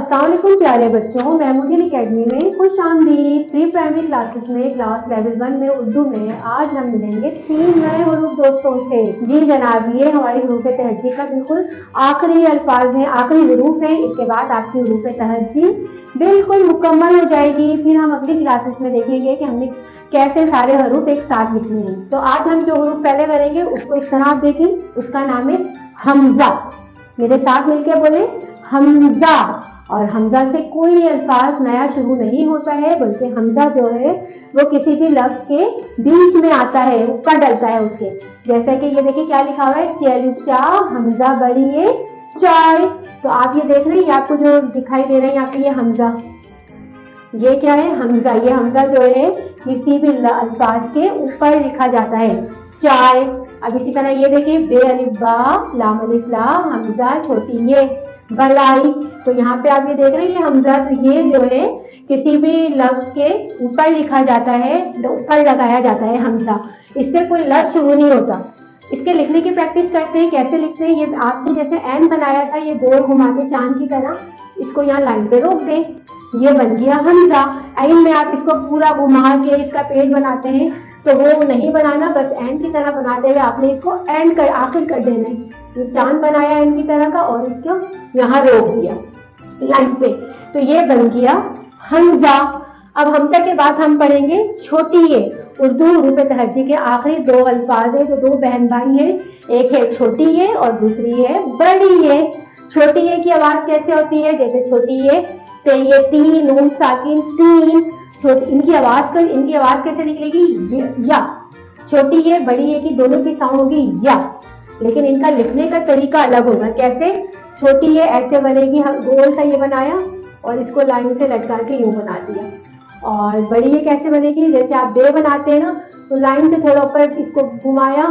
अस्सलाम वालेकुम प्यारे बच्चों, महमूदिन एकेडमी में खुश आमदीद। प्री प्राइमरी क्लासेस में क्लास लेवल 1 में उर्दू में आज हम मिलेंगे 3 नए हुरूफ दोस्तों से। जी जनाब, ये हमारी हुरूफ तहज्जी का बिल्कुल आखिरी अल्फाज है, आखिरी हुरूफ है। इसके बाद आपकी हुरूफ तहज्जी बिल्कुल मुकम्मल हो जाएगी। फिर हम अगली क्लासेस में देखेंगे कि हमने कैसे सारे हरूफ एक साथ लिखने हैं। तो आज हम जो हुरूफ पहले करेंगे उसको इस तरह आप देखें, उसका नाम है हमजा। मेरे साथ मिलके बोले हमजा। और हमजा से कोई अल्फाज नया शुरू नहीं होता है, बल्कि हमजा जो है वो किसी भी लफ्ज के बीच में आता है, ऊपर डलता है उसके। जैसे कि ये देखिए क्या लिखा हुआ है, चेलुचा हमजा बड़िए चाय। तो आप ये देख रहे हैं, आपको जो दिखाई दे रहे हैं यहाँ पे ये हमजा, ये क्या है हमजा। ये हमजा जो है किसी भी अल्फाज के ऊपर लिखा जाता है, चाय। अब इसी तरह ये देखिए बे अलिफ बा लाम अलिफ ला हमजा छोटी ये बलाई। तो यहाँ पे आप ये देख रहे हैं हमजा, तो ये जो है किसी भी लफ्ज के ऊपर लिखा जाता है, ऊपर लगाया जाता है हमजा। इससे कोई लफ्ज शुरू नहीं होता। इसके लिखने की प्रैक्टिस करते हैं। कैसे लिखते हैं, ये आपने जैसे एन बनाया था, ये गोल घुमा के चांद की तरह, इसको यहाँ लाइन पे रोक दें, ये बन गया हमजा। एन में आप इसको पूरा घुमा के इसका पेड़ बनाते हैं, तो वो नहीं बनाना, बस एंड की तरह बनाते हुए आपने इसको एंड कर आखिर कर देना है। ये चांद बनाया एंड की तरह का और इसको यहाँ रोक दिया लाइन पे, तो ये बन गया हमजा। अब हमजा के बाद हम पढ़ेंगे छोटी ये। उर्दू हुरूफ तहज्जी के आखिरी 2 अल्फाज है जो 2 बहन भाई हैं, एक है छोटी ये और दूसरी है बड़ी ये। छोटी ये की आवाज कैसे होती है, जैसे छोटी ये ते ये तीन नून साकिन तीन। इनकी आवाज कैसे निकलेगी, या। छोटी ये बड़ी ये की दोनों की साउंड होगी या, लेकिन इनका लिखने का तरीका अलग होगा। कैसे, छोटी ये ऐसे बनेगी, हम गोल सा ये बनाया और इसको लाइन से लटका के यूं बना दिया। और बड़ी ये कैसे बनेगी, जैसे आप बे बनाते हैं ना, तो लाइन से थोड़ा ऊपर इसको घुमाया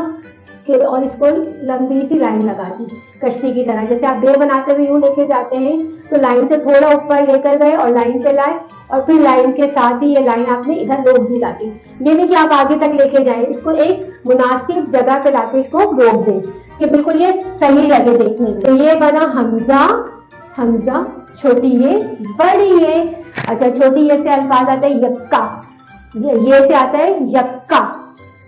और इसको लंबी सी लाइन लगा दी कश्ती की तरह। जैसे आप बे बनाते हुए यूं लेके जाते हैं, तो लाइन से थोड़ा ऊपर लेकर गए और लाइन पे लाए, और फिर लाइन के साथ ही ये लाइन आपने इधर रोक दी लाके। ये नहीं कि आप आगे तक लेके जाए, इसको एक मुनासिब जगह पे लाके इसको रोक दें कि बिल्कुल ये सही लगे देखने में। तो ये बना हमजा, हमजा छोटी ये बड़ी ये। अच्छा, छोटी ये से अल्फाज आता है यक्का, ये से आता है यक्का,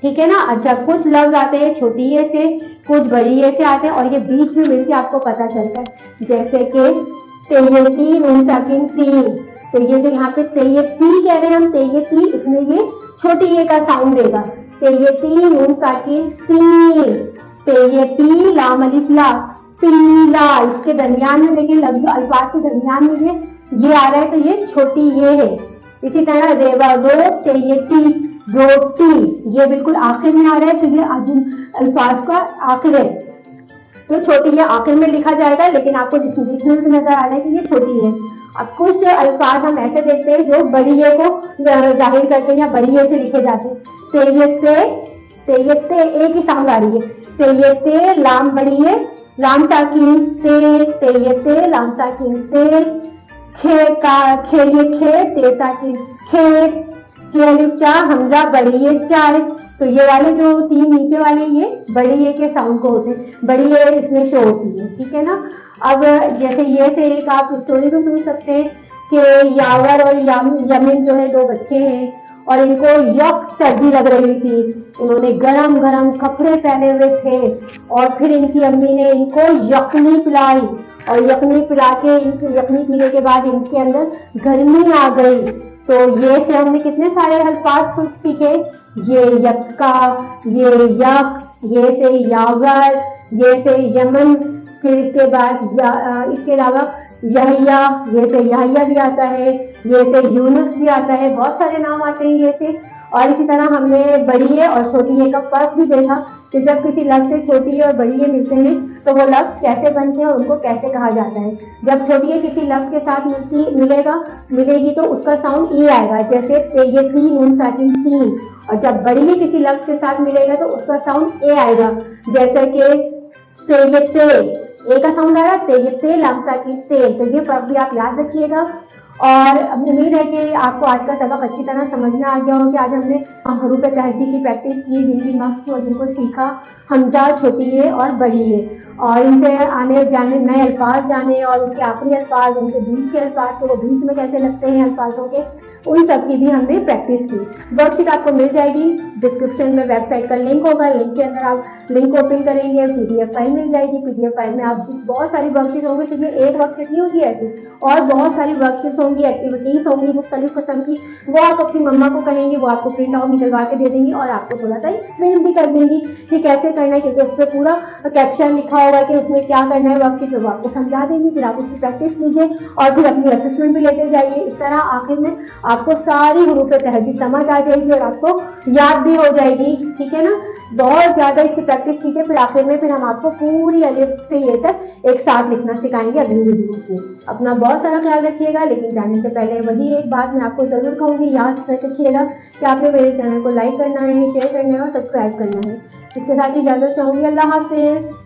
ठीक है ना। अच्छा, कुछ लफ्ज आते हैं छोटी ये से, कुछ बड़ी ये से आते हैं, और ये बीच में मिलके आपको पता चलता है। जैसे कि तेयती नून साकिन तीन, तो ये जो यहाँ पे तेयती कह रहे हैं हम, तेयती, इसमें ये छोटी ये का साउंड देगा, तेयती नून साकिन तीन। तेयती लाम अलिफ ला पीला, इसके दरमियान में देखिए लफ्ज अल्फाज के दरमियान में ये आ रहा है, तो ये छोटी ये है। इसी तरह रेवा रो तेयती रोटी, ये बिल्कुल आखिर में आ रहा है, तो ये अल्फाज का आखिर है, तो छोटी ये आखिर में लिखा जाएगा, लेकिन आपको लिखने में नजर आ रहा है कि ये छोटी है। अब कुछ अल्फाज हम ऐसे देखते हैं जो बड़ी ये को जाहिर करते हैं या बड़ी ये से लिखे जाते हैं। तेयते एक ही साउंड आ रही है, तेयते लाम बड़ी ये लाम साकिन ते, तेयते लाम साकिन ते, खे का खेलिए खे ते साकिन खे, चा हमजा बड़ी ये चाय। तो ये वाले जो 3 नीचे वाले ये बड़ी ये के साउंड को होते हैं, बड़ी ये इसमें शो होती है, ठीक है ना। अब जैसे ये से एक आप स्टोरी को सुन सकते हैं कि यावर और यमिन जो है 2 बच्चे हैं, और इनको यक सर्दी लग रही थी। इन्होंने गरम गरम कपड़े पहने हुए थे, और फिर इनकी अम्मी ने इनको यखनी पिलाई, और यखनी पिला के यखनी पीने के बाद इनके अंदर गर्मी आ गई। तो ये से हमने कितने सारे अल्फाज सीखे, ये यक्का, ये यक, ये से यावर, ये से यमन, फिर इसके बाद इसके अलावा यहिया, ये से यहिया भी आता है, ये से यूनुस भी आता है, बहुत सारे नाम आते हैं ये से। और इसी तरह हमने बड़ी ये और छोटी ये का फर्क भी देखा कि जब किसी लफ्ज से छोटी ये और बड़ी ये मिलते हैं तो वो लफ्ज कैसे बनते हैं और उनको कैसे कहा जाता है। जब छोटी ये किसी लफ्ज के साथ मिलेगी तो उसका साउंड ई आएगा, जैसे तेयती नून साकिन तीन। और जब बड़ी ये किसी लफ्ज के साथ मिलेगा तो उसका साउंड ए आएगा, जैसे कि तेयते, ए का साउंड आया, तेयते लाम साकिन तेल। तो ये फर्क भी आप याद रखिएगा। اور امید ہے کہ آپ کو آج کا سبق اچھی طرح سمجھ میں آ گیا ہو کہ آج ہم نے حروف تہجی کی پریکٹس کی، جن کی مشق اور جن کو سیکھا، حمزہ چھوٹی ہے اور بڑی ہے، اور ان سے آنے جانے نئے الفاظ جانے، اور ان کے آخری الفاظ، ان کے بیچ کے الفاظ تو وہ بیچ میں کیسے لگتے ہیں الفاظوں کے، ان سب کی بھی ہم نے پریکٹس کی۔ ورک شیٹ آپ کو مل جائے گی، ڈسکرپشن میں ویب سائٹ کا لنک ہوگا، لنک کے اندر آپ لنک اوپن کریں گے، پی ڈی ایف فائل مل جائے گی، پی ڈی ایف فائل میں آپ بہت ساری ورک شیٹ ہوں گی، صرف ایک ورک شیٹ نہیں ہوگی ایسی، اور بہت ساری ورک شیٹس ہوں گی، ایکٹیویٹیز ہوں گی مختلف قسم کی، وہ آپ اپنی مما کو کہیں گے، وہ آپ کو پرنٹ آؤٹ نکلوا کے دے دیں گی، اور آپ کو تھوڑا سا ایکسپلین بھی کر دیں گی کہ کیسے کرنا ہے، کیونکہ اس پہ پورا کیپشن لکھا ہوگا کہ اس میں کیا کرنا ہے ورک شیٹ پہ، وہ آپ کو سمجھا دیں گی، پھر آپ اس کی پریکٹس کیجیے اور پھر اپنی اسسمنٹ بھی لیتے جائیے۔ اس طرح آخر میں آپ کو ساری حروف تہجی سمجھ آ جائے گی اور آپ کو یاد بھی ہو جائے گی، ٹھیک ہے نا؟ بہت زیادہ اس کی پریکٹس کیجیے، پھر آخر میں پھر ہم آپ کو پوری الف سے یہ تک ایک ساتھ لکھنا سکھائیں گے اگلی ویڈیوز میں۔ اپنا بہت سارا خیال رکھیے گا، لیکن جانے سے پہلے وہی ایک بات میں آپ کو ضرور کہوں گی، یاد رکھیے گا کہ آپ نے میرے چینل کو لائک کرنا ہے، شیئر کرنا ہے اور سبسکرائب کرنا ہے۔ اس کے ساتھ ہی اجازت چاہوں گی، اللہ حافظ۔